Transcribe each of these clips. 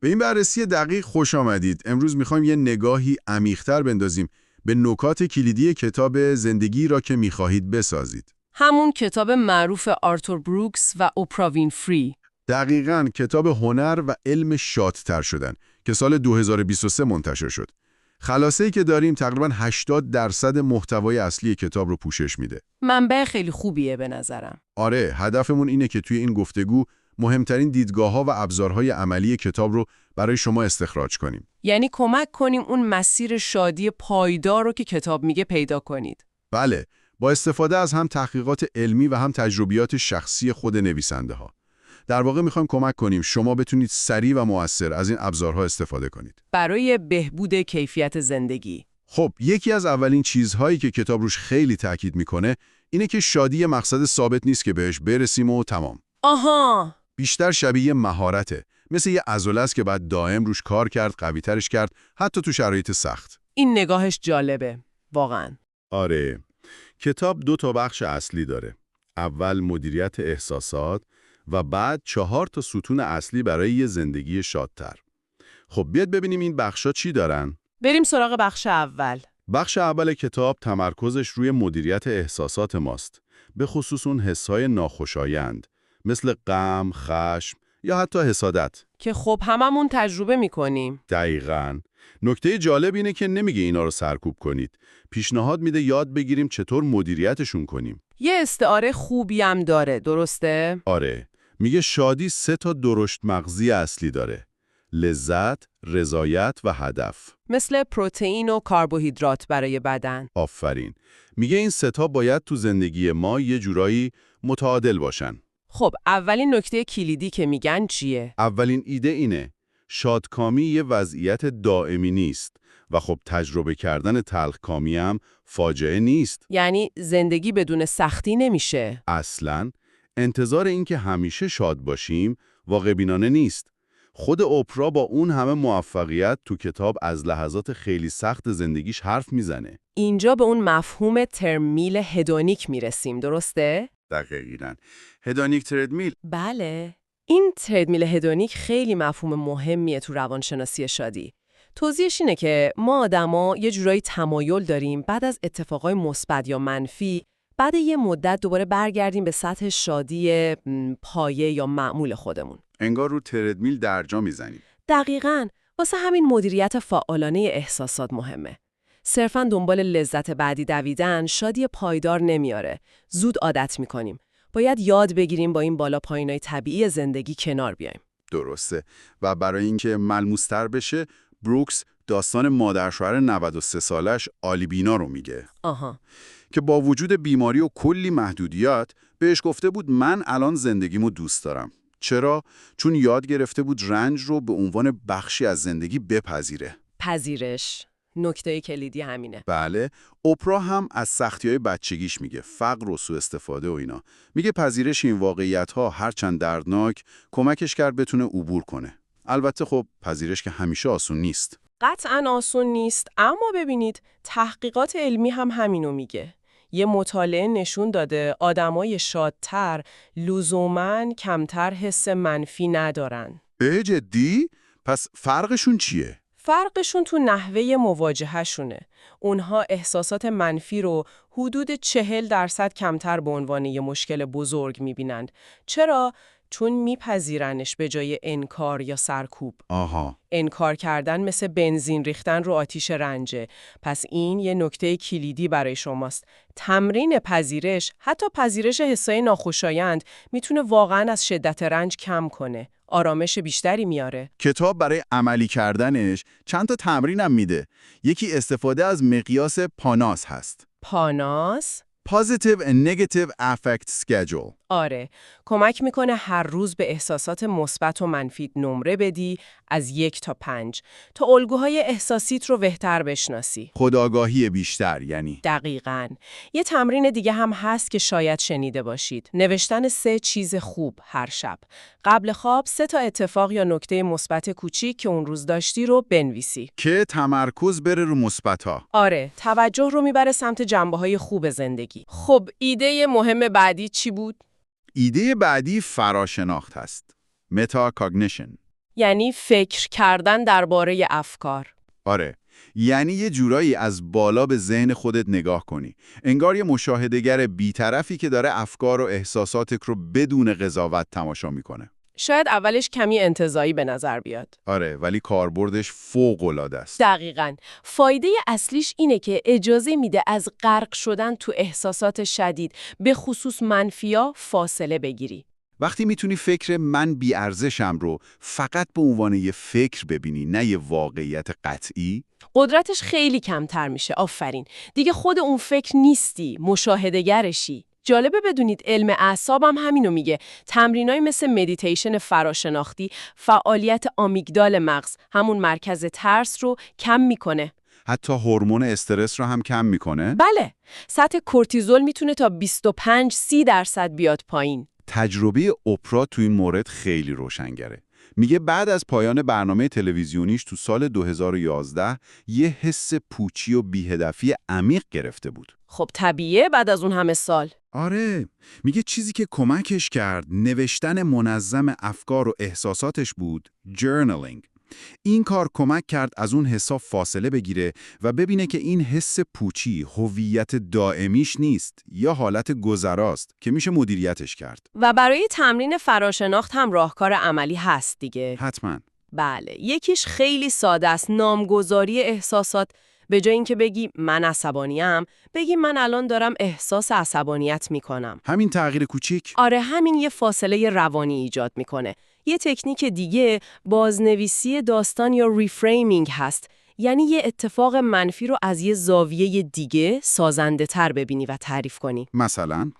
به این بررسی دقیق خوش آمدید. امروز میخوایم یه نگاهی عمیق‌تر بندازیم به نکات کلیدی کتاب زندگی را که میخواهید بسازید. همون کتاب معروف آرتور بروکس و اوپرا وینفری. دقیقاً کتاب هنر و علم شادتر شدن که سال 2023 منتشر شد. خلاصه‌ای که داریم تقریباً 80% محتوای اصلی کتاب رو پوشش میده. منبع خیلی خوبیه به نظرم. آره، هدفمون اینه که توی این گفتگو مهمترین دیدگاه‌ها و ابزارهای عملی کتاب رو برای شما استخراج کنیم. یعنی کمک کنیم اون مسیر شادی پایدار رو که کتاب میگه پیدا کنید. بله، با استفاده از هم تحقیقات علمی و هم تجربیات شخصی خود نویسنده ها. در واقع میخوایم کمک کنیم شما بتونید سریع و مؤثر از این ابزارها استفاده کنید. برای بهبود کیفیت زندگی. خب، یکی از اولین چیزهایی که کتاب روش خیلی تاکید میکنه اینه که شادی یه مقصد ثابت نیست که بهش برسیم و تمام. آها! بیشتر شبیه مهارته، مثل یه عضله است که باید دائم روش کار کرد، قوی‌ترش کرد، حتی تو شرایط سخت. این نگاهش جالبه، واقعاً. آره. کتاب 2 بخش اصلی داره. اول مدیریت احساسات و بعد 4 ستون اصلی برای یه زندگی شادتر. خب بیاد ببینیم این بخشا چی دارن. بریم سراغ بخش اول. بخش اول کتاب تمرکزش روی مدیریت احساسات ماست، به خصوص اون حسای ناخوشایند، مثل غم، خشم یا حتی حسادت. که خب هممون تجربه میکنیم. دقیقاً. نکته جالب اینه که نمیگه اینا رو سرکوب کنید. پیشنهاد میده یاد بگیریم چطور مدیریتشون کنیم. یه استعاره خوبی هم داره، درسته؟ آره. میگه شادی 3 درشت مغزی اصلی داره. لذت، رضایت و هدف. مثل پروتئین و کربوهیدرات برای بدن. آفرین. میگه این 3 باید تو زندگی ما یه جورایی متعادل باشن. خب اولین نکته کلیدی که میگن چیه؟ اولین ایده اینه. شادکامی یه وضعیت دائمی نیست و خب تجربه کردن تلخکامی هم فاجعه نیست. یعنی زندگی بدون سختی نمیشه. اصلاً انتظار این که همیشه شاد باشیم واقع بینانه نیست. خود اوپرا با اون همه موفقیت تو کتاب از لحظات خیلی سخت زندگیش حرف میزنه. اینجا به اون مفهوم ترمیل هدونیک میرسیم، درسته؟ دقیقاً. هدونیک تردمیل. بله. این تردمیل هدونیک خیلی مفهوم مهمیه تو روانشناسی شادی. توضیحش اینه که ما آدما یه جورایی تمایل داریم بعد از اتفاقای مثبت یا منفی، بعد یه مدت دوباره برگردیم به سطح شادی پایه یا معمول خودمون. انگار رو تردمیل درجا میزنیم. دقیقاً. واسه همین مدیریت فعالانه احساسات مهمه. صرفاً دنبال لذت بعدی دویدن شادی پایدار نمیاره. زود عادت میکنیم. باید یاد بگیریم با این بالا پایینای طبیعی زندگی کنار بیایم. درسته. و برای اینکه ملموس‌تر بشه، بروکس داستان مادر شوهر 93 سالش آلیبینا رو میگه. آها. که با وجود بیماری و کلی محدودیت بهش گفته بود من الان زندگیمو دوست دارم. چرا؟ چون یاد گرفته بود رنج رو به عنوان بخشی از زندگی بپذیره. پذیرش. نکته کلیدی همینه. بله، اوپرا هم از سختی‌های بچگیش میگه، فقر و سوء استفاده و اینا. میگه پذیرش این واقعیت‌ها هرچند دردناک کمکش کرد بتونه عبور کنه. البته خب پذیرش که همیشه آسون نیست. قطعاً آسون نیست، اما ببینید تحقیقات علمی هم همینو میگه. یه مطالعه نشون داده آدمای شادتر لزوماً کمتر حس منفی ندارن. جدی؟ پس فرقشون چیه؟ فرقشون تو نحوه مواجههشونه. اونها احساسات منفی رو حدود 40% کمتر به عنوان یه مشکل بزرگ میبینند. چرا؟ چون میپذیرنش به جای انکار یا سرکوب. آها. انکار کردن مثل بنزین ریختن رو آتیش رنجه. پس این یه نکته کلیدی برای شماست. تمرین پذیرش، حتی پذیرش حسای ناخوشایند، میتونه واقعاً از شدت رنج کم کنه. آرامش بیشتری میاره. کتاب برای عملی کردنش چند تا تمرینم میده. یکی استفاده از مقیاس پاناس هست. پاناس؟ Positive and Negative Affect Schedule. آره، کمک میکنه هر روز به احساسات مثبت و منفی نمره بدی از 1 تا 5 تا الگوهای احساسیت رو بهتر بشناسی. خودآگاهی بیشتر یعنی. دقیقاً. یه تمرین دیگه هم هست که شاید شنیده باشید. نوشتن 3 چیز خوب هر شب. قبل خواب 3 تا اتفاق یا نکته مثبت کوچیک که اون روز داشتی رو بنویسی. که تمرکز بره رو مثبت‌ها. آره، توجه رو میبره سمت جنبه‌های خوب زندگی. خب، ایده مهم بعدی چی بود؟ ایده بعدی فراشناخت هست. متاکاگنیشن. یعنی فکر کردن درباره افکار. آره، یعنی یه جورایی از بالا به ذهن خودت نگاه کنی. انگار یه مشاهدهگر بی‌طرفی که داره افکار و احساساتت رو بدون قضاوت تماشا میکنه. شاید اولش کمی انتزاعی به نظر بیاد. آره، ولی کاربردش فوق‌العاده است. دقیقاً. فایده اصلیش اینه که اجازه میده از غرق شدن تو احساسات شدید، به خصوص منفیا، فاصله بگیری. وقتی میتونی فکر من بی‌ارزشم رو فقط به عنوان یه فکر ببینی، نه یه واقعیت قطعی، قدرتش خیلی کمتر میشه. آفرین. دیگه خود اون فکر نیستی، مشاهده‌گرشی. جالبه بدونید علم اعصاب هم همینو میگه. تمرینای مثل مدیتیشن فراشناختی فعالیت آمیگدال مغز، همون مرکز ترس رو کم میکنه. حتی هورمون استرس رو هم کم میکنه. بله. سطح کورتیزول میتونه تا 25-30% بیاد پایین. تجربه اپرا تو این مورد خیلی روشنگره. میگه بعد از پایان برنامه تلویزیونیش تو سال 2011 یه حس پوچی و بی‌هدفی عمیق گرفته بود. خب طبیعیه بعد از اون همه سال. آره، میگه چیزی که کمکش کرد نوشتن منظم افکار و احساساتش بود journaling. این کار کمک کرد از اون حساب فاصله بگیره و ببینه که این حس پوچی هویت دائمیش نیست یا حالت گذراست که میشه مدیریتش کرد. و برای تمرین فراشناخت هم راهکار عملی هست دیگه. حتما. بله، یکیش خیلی ساده است، نامگذاری احساسات. به جای اینکه بگی من عصبانیم، بگی من الان دارم احساس عصبانیت میکنم. همین تغییر کوچیک. آره، همین یه فاصله روانی ایجاد میکنه. یه تکنیک دیگه بازنویسی داستان یا ریفریمینگ هست. یعنی یه اتفاق منفی رو از یه زاویه دیگه سازنده تر ببینی و تعریف کنی.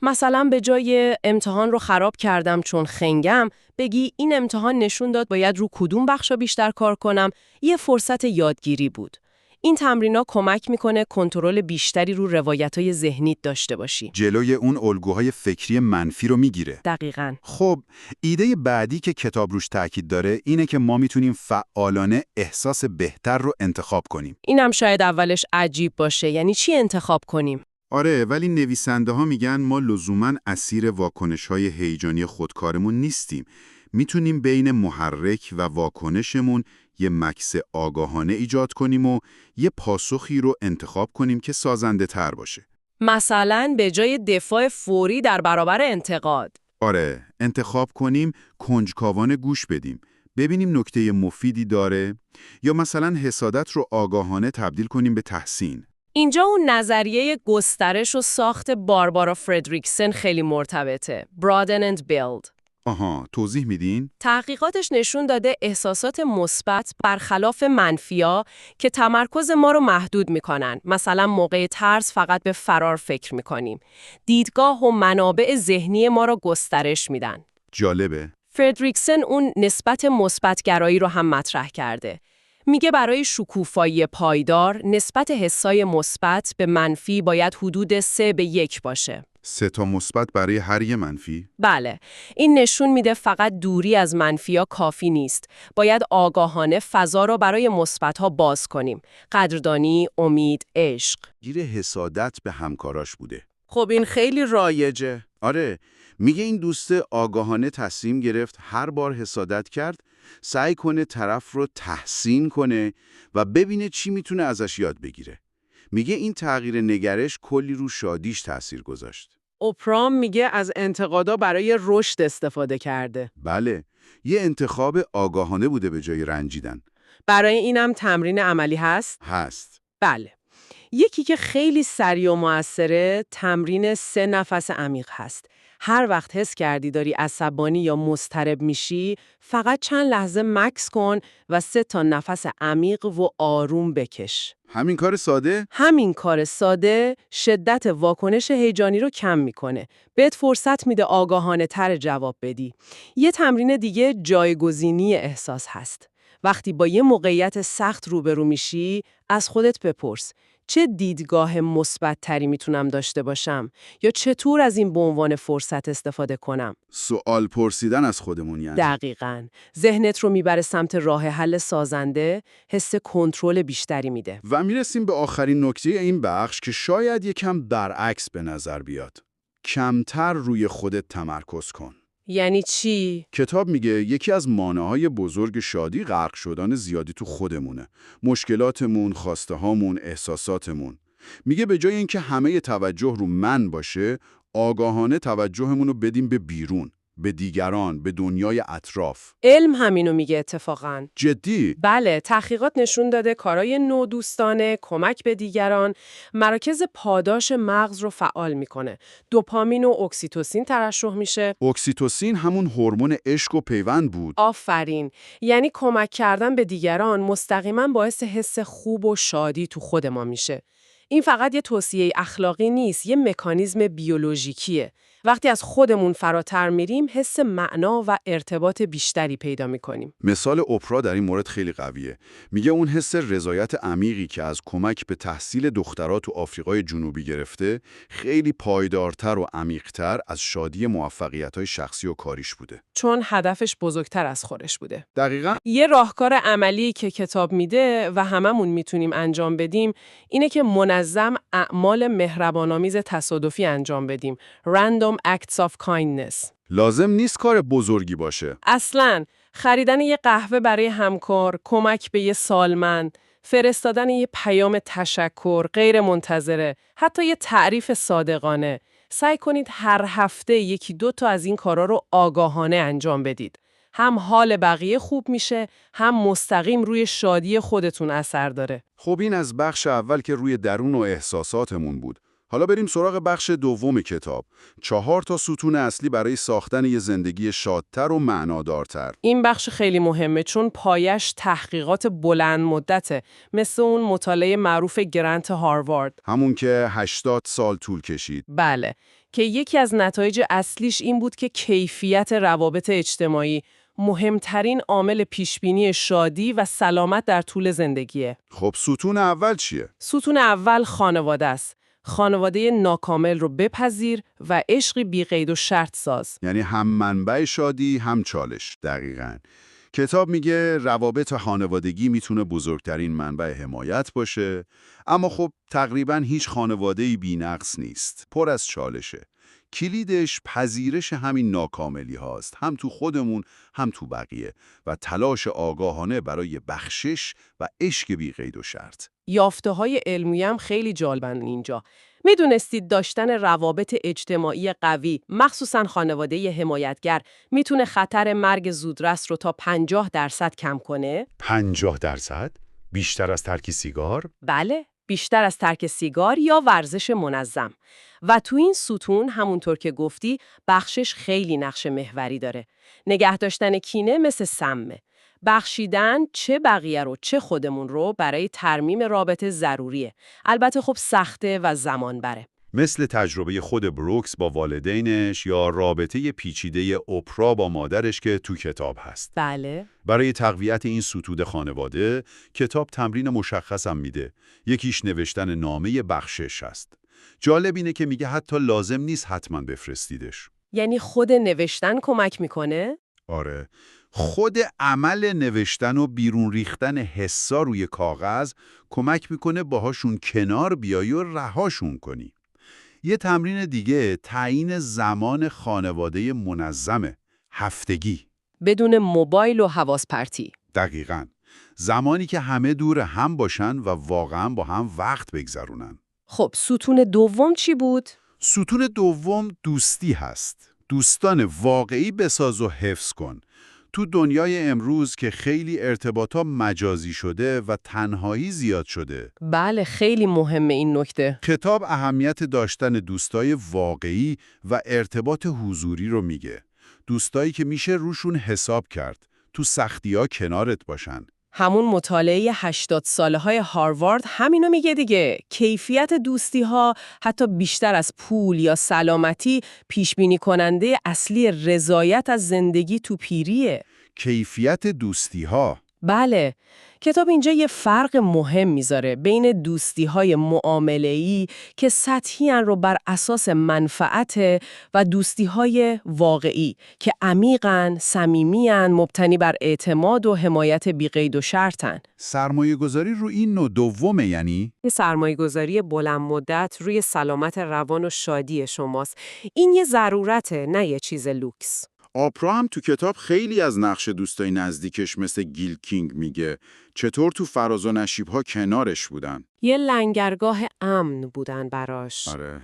مثلا به جای امتحان رو خراب کردم چون خنگم، بگی این امتحان نشون داد باید رو کدوم بخشا بیشتر کار کنم، یه فرصت یادگیری بود. این تمرینا کمک میکنه کنترل بیشتری رو روایت‌های ذهنیت داشته باشی. جلوی اون الگوهای فکری منفی رو میگیره. دقیقاً. خب، ایده بعدی که کتاب روش تاکید داره اینه که ما میتونیم فعالانه احساس بهتر رو انتخاب کنیم. اینم شاید اولش عجیب باشه. یعنی چی انتخاب کنیم؟ آره، ولی نویسنده ها میگن ما لزوماً اسیر واکنش‌های هیجانی خودکارمون نیستیم. میتونیم بین محرک و واکنشمون یه مکث آگاهانه ایجاد کنیم و یه پاسخی رو انتخاب کنیم که سازنده تر باشه. مثلا به جای دفاع فوری در برابر انتقاد. آره، انتخاب کنیم کنجکاوانه گوش بدیم، ببینیم نکته مفیدی داره، یا مثلا حسادت رو آگاهانه تبدیل کنیم به تحسین. اینجا اون نظریه گسترش و ساخت باربارا فردریکسن خیلی مرتبطه. Broaden and build. آها، توضیح میدین؟ تحقیقاتش نشون داده احساسات مثبت برخلاف منفیا که تمرکز ما رو محدود میکنن. مثلا موقع ترس فقط به فرار فکر میکنیم. دیدگاه و منابع ذهنی ما رو گسترش میدن. جالبه. فردریکسن اون نسبت مثبت‌گرایی رو هم مطرح کرده. میگه برای شکوفایی پایدار نسبت حسای مثبت به منفی باید حدود 3:1 باشه. 3 تا مثبت برای هر یه منفی؟ بله، این نشون میده فقط دوری از منفیا کافی نیست. باید آگاهانه فضا رو برای مثبت‌ها باز کنیم. قدردانی، امید، عشق. گیر حسادت به همکاراش بوده. خب این خیلی رایجه. آره، میگه این دوست آگاهانه تصمیم گرفت هر بار حسادت کرد سعی کنه طرف رو تحسین کنه و ببینه چی میتونه ازش یاد بگیره. میگه این تغییر نگرش کلی رو شادیش تأثیر گذاشت. اوپرا میگه از انتقادا برای رشد استفاده کرده. بله، یه انتخاب آگاهانه بوده به جای رنجیدن. برای اینم تمرین عملی هست. بله. یکی که خیلی سریع و موثره تمرین 3 نفس عمیق هست. هر وقت حس کردی داری عصبانی یا مضطرب میشی، فقط چند لحظه مکث کن و 3 تا نفس عمیق و آروم بکش. همین کار ساده؟ همین کار ساده شدت واکنش هیجانی رو کم میکنه. بهت فرصت میده آگاهانه تر جواب بدی. یه تمرین دیگه جایگزینی احساس هست. وقتی با یه موقعیت سخت روبرو میشی، از خودت بپرس چه دیدگاه مثبت‌تری میتونم داشته باشم یا چطور از این به عنوان فرصت استفاده کنم؟ سوال پرسیدن از خودمون یعنی. دقیقاً. ذهنت رو میبره سمت راه حل سازنده، حس کنترل بیشتری میده. و میرسیم به آخرین نکته این بخش که شاید یکم برعکس به نظر بیاد. کمتر روی خودت تمرکز کن. یعنی چی؟ کتاب میگه یکی از مانع‌های بزرگ شادی غرق شدن زیادی تو خودمونه. مشکلاتمون، خواسته‌هامون، احساساتمون. میگه به جای اینکه همه توجه رو من باشه، آگاهانه توجهمون رو بدیم به بیرون، به دیگران، به دنیای اطراف. علم همینو میگه اتفاقاً. جدی؟ بله، تحقیقات نشون داده کارای نودوستانه، کمک به دیگران، مراکز پاداش مغز رو فعال میکنه. دوپامین و اکسیتوسین ترشح میشه. اکسیتوسین همون هورمون عشق و پیوند بود. آفرین. یعنی کمک کردن به دیگران مستقیما باعث حس خوب و شادی تو خود ما میشه. این فقط یه توصیه اخلاقی نیست، یه مکانیزم بیولوژیکیه. وقتی از خودمون فراتر میریم، حس معنا و ارتباط بیشتری پیدا میکنیم. مثال اپرا در این مورد خیلی قویه. میگه اون حس رضایت عمیقی که از کمک به تحصیل دخترها تو آفریقای جنوبی گرفته، خیلی پایدارتر و عمیق‌تر از شادی موفقیت‌های شخصی و کاریش بوده. چون هدفش بزرگتر از خودش بوده. دقیقاً. یه راهکار عملی که کتاب میده و هممون میتونیم انجام بدیم اینه که منظم اعمال مهربان‌آمیز تصادفی انجام بدیم. Random acts of kindness. لازم نیست کار بزرگی باشه. اصلاً خریدن یه قهوه برای همکار، کمک به یه سالمند، فرستادن یه پیام تشکر غیر منتظره، حتی یه تعریف صادقانه. سعی کنید هر هفته یکی دو تا از این کارا رو آگاهانه انجام بدید. هم حال بقیه خوب میشه، هم مستقیم روی شادی خودتون اثر داره. خب این از بخش اول که روی درون و احساساتمون بود. حالا بریم سراغ بخش دوم کتاب. 4 ستون اصلی برای ساختن یه زندگی شادتر و معنادارتر. این بخش خیلی مهمه چون پایش تحقیقات بلند مدته، مثل اون مطالعه معروف گرانت هاروارد. همون که 80 سال طول کشید. بله، که یکی از نتایج اصلیش این بود که کیفیت روابط اجتماعی مهمترین عامل پیشبینی شادی و سلامت در طول زندگیه. خب ستون اول چیه؟ ستون اول خانواده است. خانواده ناکامل رو بپذیر و عشقی بی قید و شرط ساز. یعنی هم منبع شادی هم چالش. دقیقاً. کتاب میگه روابط خانوادگی میتونه بزرگترین منبع حمایت باشه، اما خب تقریباً هیچ خانواده‌ای بی‌نقص نیست. پر از چالشه. کلیدش پذیرش همین ناکاملی هاست، هم تو خودمون هم تو بقیه، و تلاش آگاهانه برای بخشش و عشق بی قید و شرط. یافته‌های علمی هم خیلی جالبن اینجا. میدونستید داشتن روابط اجتماعی قوی، مخصوصاً خانواده حمایتگر، میتونه خطر مرگ زودرس رو تا 50% کم کنه؟ 50%؟ بیشتر از ترک سیگار؟ بله، بیشتر از ترک سیگار یا ورزش منظم. و تو این ستون همونطور که گفتی بخشش خیلی نقش محوری داره. نگه داشتن کینه مثل سمه. بخشیدن چه بقیه رو چه خودمون رو برای ترمیم رابطه ضروریه. البته خب سخته و زمان بره. مثل تجربه خود بروکس با والدینش یا رابطه پیچیده اپرا با مادرش که تو کتاب هست. بله. برای تقویت این ستود خانواده، کتاب تمرین مشخصم میده. یکیش نوشتن نامه بخشش هست. جالب اینه که میگه حتی لازم نیست حتما بفرستیدش. یعنی خود نوشتن کمک میکنه؟ آره. خود عمل نوشتن و بیرون ریختن حسا روی کاغذ کمک میکنه باهاشون کنار بیایی و رهاشون کنی. یه تمرین دیگه تعیین زمان خانواده منظمه، هفتگی. بدون موبایل و حواس پرتی. دقیقاً. زمانی که همه دور هم باشن و واقعاً با هم وقت بگذرونن. خب ستون دوم چی بود؟ ستون دوم دوستی هست. دوستان واقعی بساز و حفظ کن. تو دنیای امروز که خیلی ارتباطات مجازی شده و تنهایی زیاد شده. بله، خیلی مهمه این نکته. کتاب اهمیت داشتن دوستای واقعی و ارتباط حضوری رو میگه. دوستایی که میشه روشون حساب کرد. تو سختی‌ها کنارت باشن. همون مطالعه 80 ساله های هاروارد همینو میگه دیگه. کیفیت دوستی ها حتی بیشتر از پول یا سلامتی پیش بینی کننده اصلی رضایت از زندگی تو پیریه. کیفیت دوستی ها. بله، کتاب اینجا یه فرق مهم میذاره بین دوستی‌های معامله‌ای که سطحی‌اند رو بر اساس منفعت و دوستی‌های واقعی که عمیقاً، صمیمی‌اند، مبتنی بر اعتماد و حمایت بی‌قید و شرطن. سرمایه‌گذاری رو این نوع دومه یعنی؟ این سرمایه‌گذاری بلند مدت روی سلامت روان و شادی شماست. این یه ضرورته، نه یه چیز لوکس. آپرا هم تو کتاب خیلی از نقش دوستای نزدیکش مثل گیل کینگ میگه چطور تو فراز و نشیب‌ها کنارش بودن. یه لنگرگاه امن بودن براش. آره.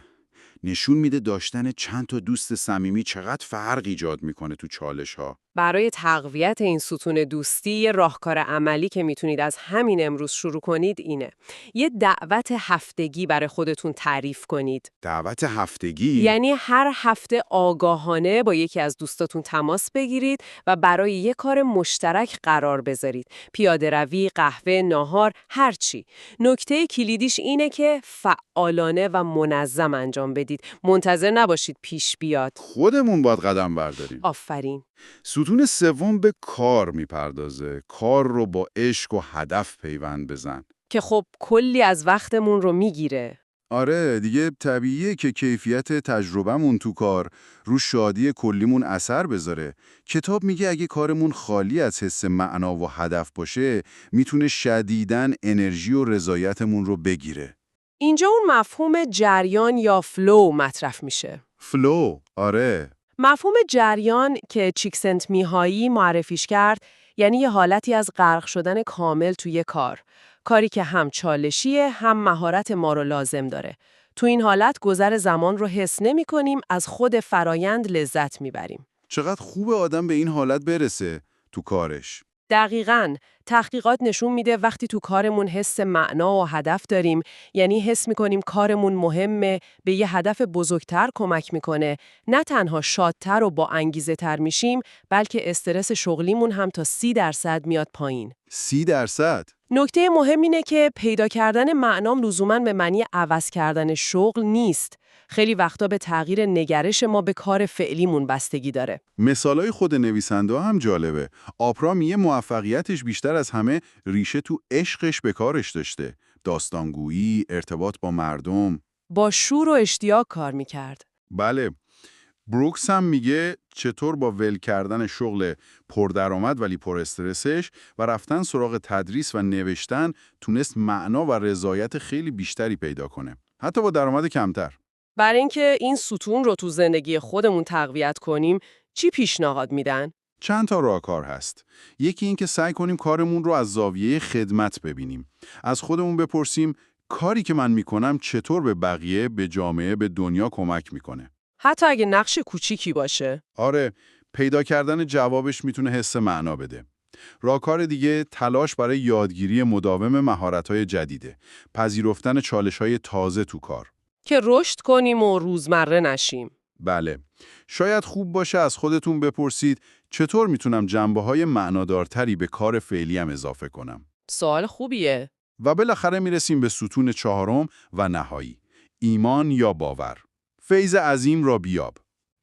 نشون میده داشتن چند تا دوست صمیمی چقدر فرق ایجاد میکنه تو چالش‌ها. برای تقویت این ستون دوستی یه راهکار عملی که میتونید از همین امروز شروع کنید اینه. یه دعوت هفتگی برای خودتون تعریف کنید. دعوت هفتگی؟ یعنی هر هفته آگاهانه با یکی از دوستاتون تماس بگیرید و برای یه کار مشترک قرار بذارید. پیاده روی، قهوه، ناهار، هر چی. نکته کلیدیش اینه که فعالانه و منظم انجام بدید. منتظر نباشید پیش بیاد. خودمون باید قدم برداریم. آفرین. ستون سوم به کار میپردازه. کار رو با عشق و هدف پیوند بزن. که خب کلی از وقتمون رو میگیره. آره دیگه طبیعیه که کیفیت تجربهمون تو کار رو شادی کلیمون اثر بذاره. کتاب میگه اگه کارمون خالی از حس معنا و هدف باشه میتونه شدیداً انرژی و رضایتمون رو بگیره. اینجا اون مفهوم جریان یا فلو مطرح میشه. فلو، آره. مفهوم جریان که چیکسنت میهایی معرفیش کرد یعنی یه حالتی از غرق شدن کامل توی کاری که هم چالشیه هم مهارت ما رو لازم داره. تو این حالت گذر زمان رو حس نمی کنیم، از خود فرایند لذت میبریم. چقدر خوبه آدم به این حالت برسه تو کارش. دقیقاً. تحقیقات نشون میده وقتی تو کارمون حس معنا و هدف داریم، یعنی حس میکنیم کارمون مهمه، به یه هدف بزرگتر کمک میکنه، نه تنها شادتر و با انگیزه تر میشیم، بلکه استرس شغلیمون هم تا 30% میاد پایین. 30%؟ نکته مهم اینه که پیدا کردن معنام لزوماً به معنی عوض کردن شغل نیست. خیلی وقتا به تغییر نگرش ما به کار فعلیمون بستگی داره. مثالای خود نویسنده هم جالبه. آپرا میگه موفقیتش بیشتر از همه ریشه تو عشقش به کارش داشته. داستانگویی، ارتباط با مردم. با شور و اشتیاق کار میکرد. بله. بروکس هم میگه چطور با ول کردن شغل پردرآمد ولی پر استرسش و رفتن سراغ تدریس و نوشتن تونست معنا و رضایت خیلی بیشتری پیدا کنه. حتی با درآمد کمتر. برای اینکه این ستون رو تو زندگی خودمون تقویت کنیم، چی پیشنهاد میدن؟ چند تا راهکار هست. یکی این که سعی کنیم کارمون رو از زاویه خدمت ببینیم. از خودمون بپرسیم کاری که من میکنم چطور به بقیه، به جامعه، به دنیا کمک میکنه. حتی اگه نقش کوچیکی باشه. آره، پیدا کردن جوابش میتونه حس معنا بده. راهکار دیگه تلاش برای یادگیری مداوم مهارت‌های جدیده. پذیرفتن چالش‌های تازه تو کار. که رشد کنیم و روزمره نشیم. بله. شاید خوب باشه از خودتون بپرسید چطور میتونم جنبه‌های معنادارتری به کار فعلیم اضافه کنم. سوال خوبیه. و بالاخره میرسیم به ستون چهارم و نهایی. ایمان یا باور. فیض عظیم را بیاب.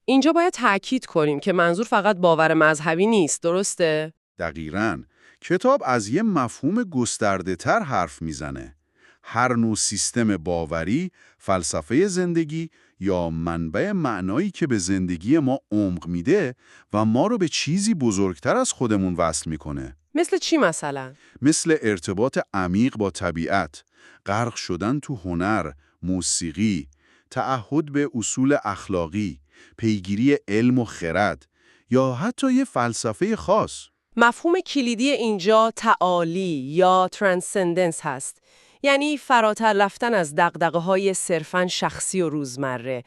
اینجا باید تأکید کنیم که منظور فقط باور مذهبی نیست، درسته؟ دقیقاً. کتاب از یه مفهوم گسترده‌تر حرف میزنه. هر نوع سیستم باوری، فلسفه زندگی یا منبع معنایی که به زندگی ما عمق میده و ما رو به چیزی بزرگتر از خودمون وصل میکنه. مثل چی مثلا؟ مثل ارتباط عمیق با طبیعت، غرق شدن تو هنر، موسیقی، تعهد به اصول اخلاقی، پیگیری علم و خرد یا حتی یه فلسفه خاص. مفهوم کلیدی اینجا تعالی یا ترانسندنس هست. یعنی فراتر رفتن از دغدغه‌های صرفاً شخصی و روزمره.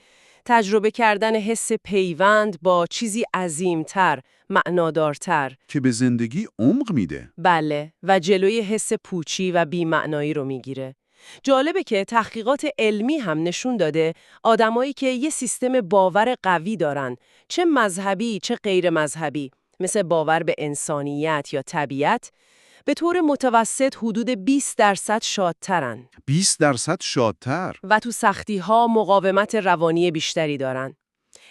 تجربه کردن حس پیوند با چیزی عظیمتر، معنادارتر. که به زندگی عمق میده. بله، و جلوی حس پوچی و بی‌معنایی رو میگیره. جالبه که تحقیقات علمی هم نشون داده آدمایی که یه سیستم باور قوی دارن، چه مذهبی چه غیر مذهبی، مثل باور به انسانیت یا طبیعت، به طور متوسط حدود 20% شادترن 20% شادتر؟ و تو سختی‌ها مقاومت روانی بیشتری دارن.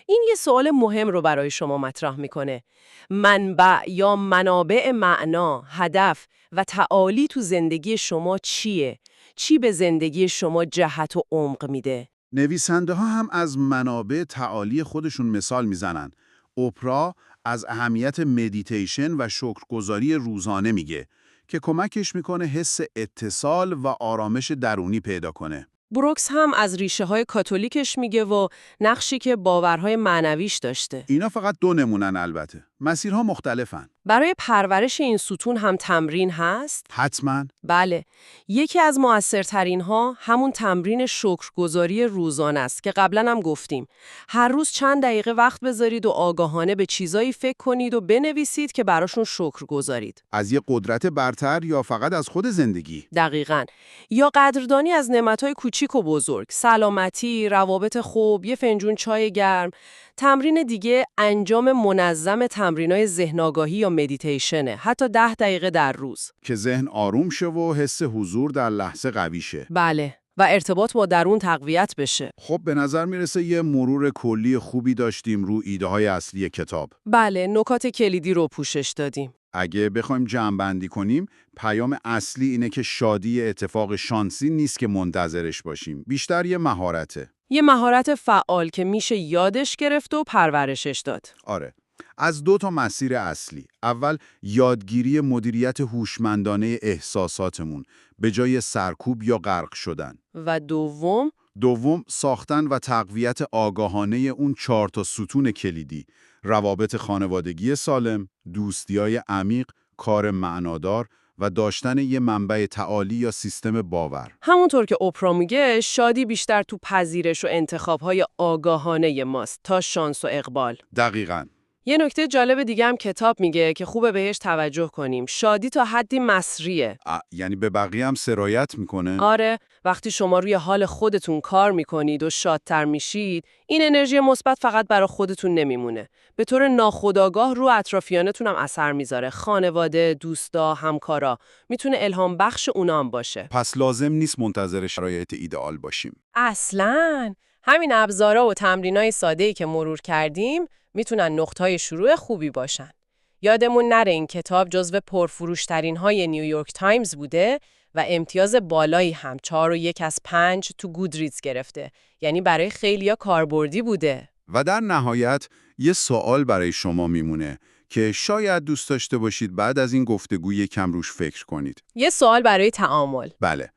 این یه سوال مهم رو برای شما مطرح میکنه. منبع یا منابع معنا، هدف و تعالی تو زندگی شما چیه؟ چی به زندگی شما جهت و عمق میده؟ نویسنده ها هم از منابع تعالی خودشون مثال میزنن. اوپرا از اهمیت مدیتیشن و شکرگزاری روزانه میگه که کمکش میکنه حس اتصال و آرامش درونی پیدا کنه. بروکس هم از ریشه های کاتولیکش میگه و نقشی که باورهای معنویش داشته. اینا فقط 2 نمونن البته. مسیرها مختلفن. برای پرورش این ستون هم تمرین هست؟ حتما. بله. یکی از مؤثرترین ها همون تمرین شکرگزاری روزانه است که قبلا هم گفتیم. هر روز چند دقیقه وقت بذارید و آگاهانه به چیزایی فکر کنید و بنویسید که براشون شکر گذارید. از یه قدرت برتر یا فقط از خود زندگی؟ دقیقاً. یا قدردانی از نعمت‌های کوچیک و بزرگ، سلامتی، روابط خوب، یه فنجون چای گرم. تمرین دیگه انجام منظم تمرینای ذهن آگاهی یا مدیتیشنه، حتی 10 دقیقه در روز. که ذهن آروم شه و حس حضور در لحظه قوی شه. بله، و ارتباط با درون تقویت بشه. خب به نظر میرسه یه مرور کلی خوبی داشتیم رو ایده‌های اصلی کتاب. بله، نکات کلیدی رو پوشش دادیم. اگه بخوایم جمع‌بندی کنیم، پیام اصلی اینه که شادی اتفاق شانسی نیست که منتظرش باشیم. بیشتر یه مهارته. یه مهارت فعال که میشه یادش گرفت و پرورشش داد. آره. از 2 مسیر اصلی. اول، یادگیری مدیریت هوشمندانه احساساتمون به جای سرکوب یا غرق شدن. و دوم، ساختن و تقویت آگاهانه اون 4 ستون کلیدی: روابط خانوادگی سالم، دوستی‌های عمیق، کار معنادار و داشتن یه منبع تعالی یا سیستم باور. همونطور که اوپرا میگه، شادی بیشتر تو پذیرش و انتخاب‌های آگاهانه ماست تا شانس و اقبال. دقیقاً. یه نکته جالب دیگه هم کتاب میگه که خوبه بهش توجه کنیم. شادی تا حدی مصریه. یعنی به بقیه هم سرایت میکنه؟ آره، وقتی شما روی حال خودتون کار میکنید و شادتر میشید، این انرژی مثبت فقط برای خودتون نمیمونه. به طور ناخودآگاه رو اطرافیانتون هم اثر میذاره. خانواده، دوستا، همکارا. میتونه الهام بخش اونا هم باشه. پس لازم نیست منتظر شرایط ایدئال باشیم. اصلاً. همین ابزارا و تمرینای ساده‌ای که مرور کردیم میتونن نقطه‌های شروع خوبی باشن. یادمون نره این کتاب جزو پرفروش‌ترین‌های نیویورک تایمز بوده و امتیاز بالایی هم 4.1/5 تو گودریدز گرفته. یعنی برای خیلیا کاربردی بوده. و در نهایت یه سوال برای شما میمونه که شاید دوست داشته باشید بعد از این گفتگو یکم روش فکر کنید. یه سوال برای تعامل. بله.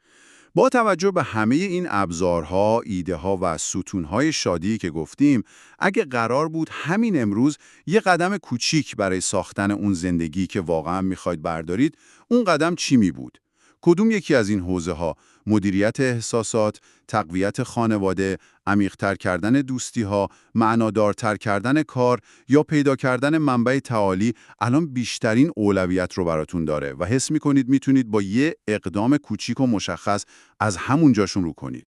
با توجه به همه این ابزارها، ایده‌ها و ستون‌های شادی که گفتیم، اگه قرار بود همین امروز یه قدم کوچیک برای ساختن اون زندگی که واقعا می‌خواید بردارید، اون قدم چی می بود؟ کدوم یکی از این حوزه‌ها، مدیریت احساسات، تقویت خانواده، عمیق‌تر کردن دوستی‌ها، معنادارتر کردن کار یا پیدا کردن منبع تعالی الان بیشترین اولویت رو براتون داره و حس می‌کنید میتونید با یه اقدام کوچیک و مشخص از همون جاشون رو کنید؟